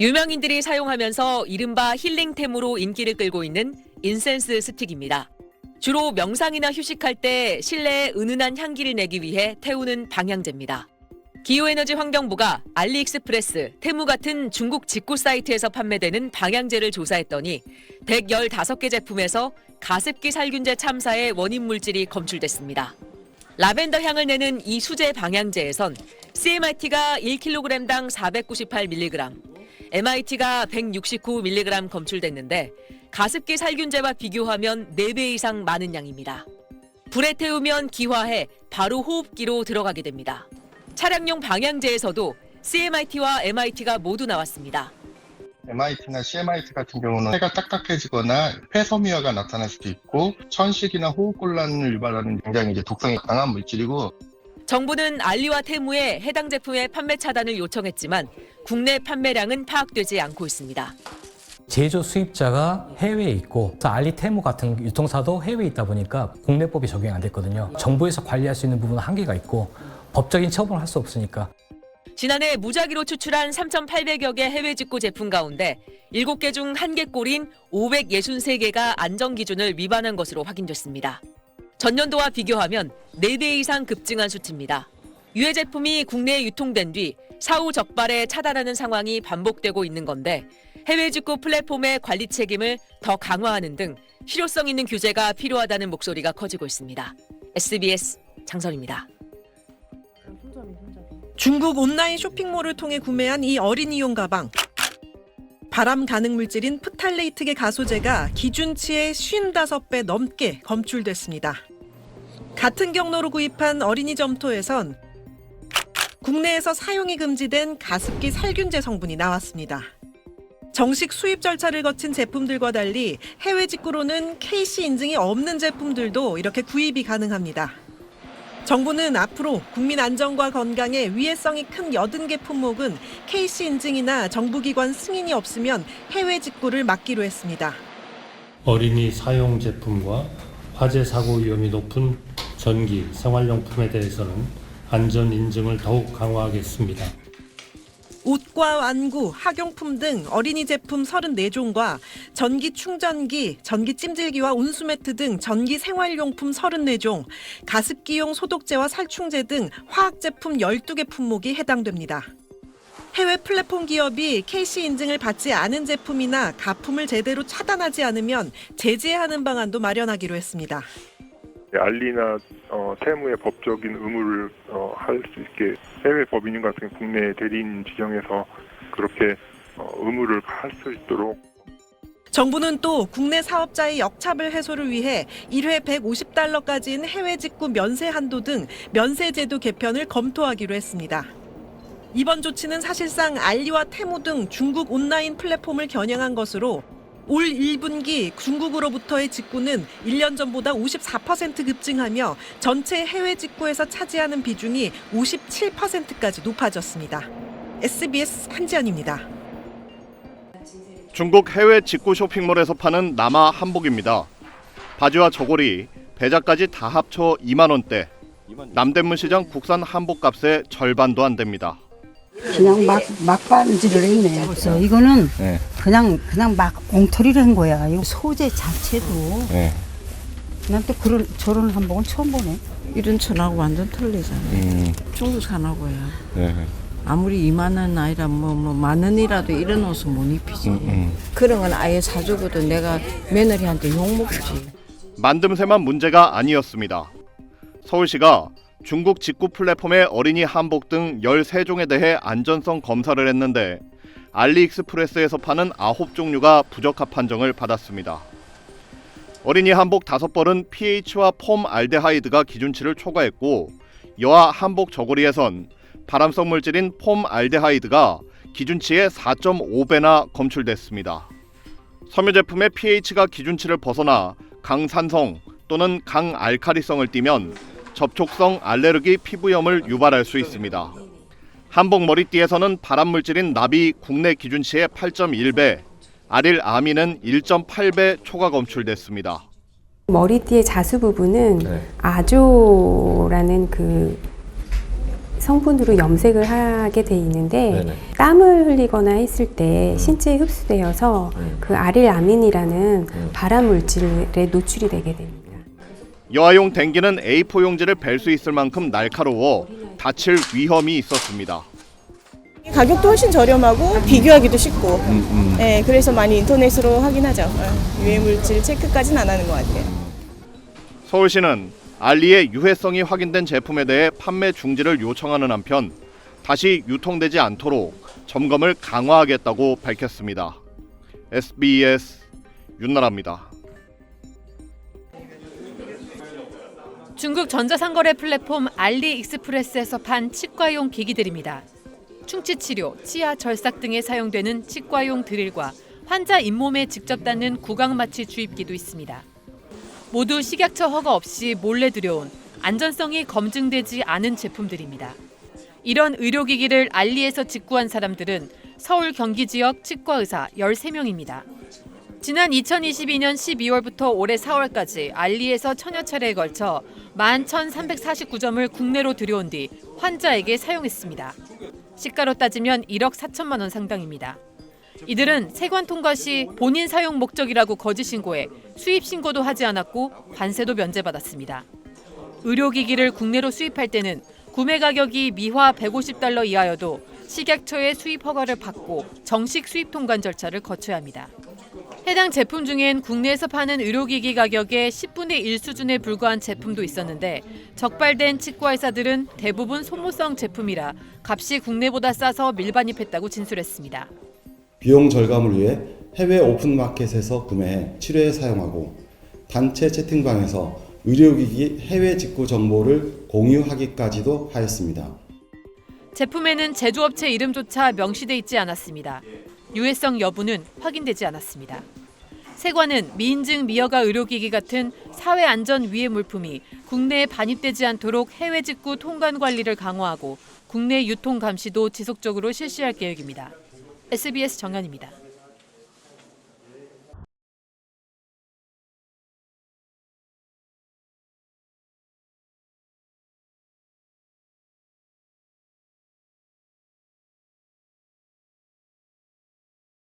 유명인들이 사용하면서 이른바 힐링템으로 인기를 끌고 있는 인센스 스틱입니다. 주로 명상이나 휴식할 때 실내에 은은한 향기를 내기 위해 태우는 방향제입니다. 기후에너지 환경부가 알리익스프레스, 테무 같은 중국 직구 사이트에서 판매되는 방향제를 조사했더니 115개 제품에서 가습기 살균제 참사의 원인 물질이 검출됐습니다. 라벤더 향을 내는 이 수제 방향제에선 CMIT가 1kg당 498mg, MIT가 169mg 검출됐는데 가습기 살균제와 비교하면 4배 이상 많은 양입니다. 불에 태우면 기화해 바로 호흡기로 들어가게 됩니다. 차량용 방향제에서도 CMIT와 MIT가 모두 나왔습니다. MIT나 CMIT 같은 경우는 폐가 딱딱해지거나 폐섬유화가 나타날 수도 있고 천식이나 호흡곤란을 유발하는 굉장히 독성이 강한 물질이고, 정부는 알리와 테무에 해당 제품의 판매 차단을 요청했지만 국내 판매량은 파악되지 않고 있습니다. 제조 수입자가 해외에 있고 알리, 테무 같은 유통사도 해외에 있다 보니까 국내법이 적용이 안 됐거든요. 정부에서 관리할 수 있는 부분은 한계가 있고 법적인 처분을 할 수 없으니까. 지난해 무작위로 추출한 3,800여 개 해외 직구 제품 가운데 7개 중 1개꼴인 563개가 안전기준을 위반한 것으로 확인됐습니다. 전년도와 비교하면 4배 이상 급증한 수치입니다. 유해 제품이 국내에 유통된 뒤 사후 적발에 차단하는 상황이 반복되고 있는 건데 해외 직구 플랫폼의 관리 책임을 더 강화하는 등 실효성 있는 규제가 필요하다는 목소리가 커지고 있습니다. SBS 장선입니다. 중국 온라인 쇼핑몰을 통해 구매한 이 어린이용 가방. 발암 가능 물질인 프탈레이트계 가소제가 기준치의 55배 넘게 검출됐습니다. 같은 경로로 구입한 어린이 점토에선 국내에서 사용이 금지된 가습기 살균제 성분이 나왔습니다. 정식 수입 절차를 거친 제품들과 달리 해외 직구로는 KC 인증이 없는 제품들도 이렇게 구입이 가능합니다. 정부는 앞으로 국민 안전과 건강에 위해성이 큰 80개 품목은 KC 인증이나 정부기관 승인이 없으면 해외 직구를 막기로 했습니다. 어린이 사용 제품과 화재 사고 위험이 높은 전기, 생활용품에 대해서는 안전 인증을 더욱 강화하겠습니다. 옷과 완구, 학용품 등 어린이 제품 34종과 전기 충전기, 전기 찜질기와 온수매트 등 전기 생활용품 34종, 가습기용 소독제와 살충제 등 화학제품 12개 품목이 해당됩니다. 해외 플랫폼 기업이 KC 인증을 받지 않은 제품이나 가품을 제대로 차단하지 않으면 제재하는 방안도 마련하기로 했습니다. 알리나 테무의 법적인 의무를 할 수 있게 해외 법인인 같은 국내 대리인 지정해서 그렇게 의무를 할 수 있도록. 정부는 또 국내 사업자의 역차별 해소를 위해 1회 150달러까지인 해외 직구 면세 한도 등 면세 제도 개편을 검토하기로 했습니다. 이번 조치는 사실상 알리와 테무 등 중국 온라인 플랫폼을 겨냥한 것으로 올 1분기 중국으로부터의 직구는 1년 전보다 54% 급증하며 전체 해외 직구에서 차지하는 비중이 57%까지 높아졌습니다. SBS 한지연입니다. 중국 해외 직구 쇼핑몰에서 파는 남아 한복입니다. 바지와 저고리, 배자까지 다 합쳐 2만 원대. 남대문 시장 국산 한복값의 절반도 안 됩니다. 그냥 막 반지를 했네. 그래서 이거는 그냥 막 엉터리를 한 거야. 이 소재 자체도. 난 또 저런 한복은 처음 보네. 이런 천하고 완전 틀리잖아. 중국산하고야. 아무리 2만 원 아니라 뭐 만 원이라도 이런 옷은 못 입히지. 그런 건 아예 사주고도 내가 며느리한테 욕먹지. 만듦새만 문제가 아니었습니다. 서울시가 중국 직구 플랫폼의 어린이 한복 등 13종에 대해 안전성 검사를 했는데 알리익스프레스에서 파는 9종류가 부적합 판정을 받았습니다. 어린이 한복 5벌은 pH와 폼 알데하이드가 기준치를 초과했고 여아 한복 저고리에선 발암성 물질인 폼 알데하이드가 기준치의 4.5배나 검출됐습니다. 섬유 제품의 pH가 기준치를 벗어나 강산성 또는 강알칼리성을 띠면 접촉성 알레르기 피부염을 유발할 수 있습니다. 한복 머리띠에서는 발암 물질인 납이 국내 기준치의 8.1배, 아릴 아민은 1.8배 초과 검출됐습니다. 머리띠의 자수 부분은 아조라는 그 성분으로 염색을 하게 돼 있는데 땀을 흘리거나 했을 때 신체에 흡수되어서 그 아릴아민이라는 발암 물질에 노출이 되게 됩니다. 여아용 댕기는 A4 용지를 벨 수 있을 만큼 날카로워 다칠 위험이 있었습니다. 가격도 훨씬 저렴하고 비교하기도 쉽고 네, 그래서 많이 인터넷으로 확인하죠. 유해 물질 체크까지는 안 하는 것 같아요. 서울시는 알리의 유해성이 확인된 제품에 대해 판매 중지를 요청하는 한편 다시 유통되지 않도록 점검을 강화하겠다고 밝혔습니다. SBS 윤나라입니다. 중국 전자상거래 플랫폼 알리익스프레스에서 판 치과용 기기들입니다. 충치 치료, 치아 절삭 등에 사용되는 치과용 드릴과 환자 잇몸에 직접 닿는 구강마취 주입기도 있습니다. 모두 식약처 허가 없이 몰래 들여온 안전성이 검증되지 않은 제품들입니다. 이런 의료기기를 알리에서 직구한 사람들은 서울 경기 지역 치과의사 13명입니다. 지난 2022년 12월부터 올해 4월까지 알리에서 천여 차례에 걸쳐 11,349점을 국내로 들여온 뒤 환자에게 사용했습니다. 시가로 따지면 1억 4천만 원 상당입니다. 이들은 세관 통과 시 본인 사용 목적이라고 거짓 신고해 수입 신고도 하지 않았고 관세도 면제받았습니다. 의료기기를 국내로 수입할 때는 구매 가격이 미화 150달러 이하여도 식약처의 수입 허가를 받고 정식 수입 통관 절차를 거쳐야 합니다. 해당 제품 중엔 국내에서 파는 의료기기 가격의 10분의 1 수준에 불과한 제품도 있었는데 적발된 치과의사들은 대부분 소모성 제품이라 값이 국내보다 싸서 밀반입했다고 진술했습니다. 비용 절감을 위해 해외 오픈마켓에서 구매해 치료에 사용하고 단체 채팅방에서 의료기기 해외 직구 정보를 공유하기까지도 하였습니다. 제품에는 제조업체 이름조차 명시돼 있지 않았습니다. 유해성 여부는 확인되지 않았습니다. 세관은 미인증 미허가 의료기기 같은 사회안전 위해 물품이 국내에 반입되지 않도록 해외 직구 통관 관리를 강화하고 국내 유통 감시도 지속적으로 실시할 계획입니다. SBS 정연입니다.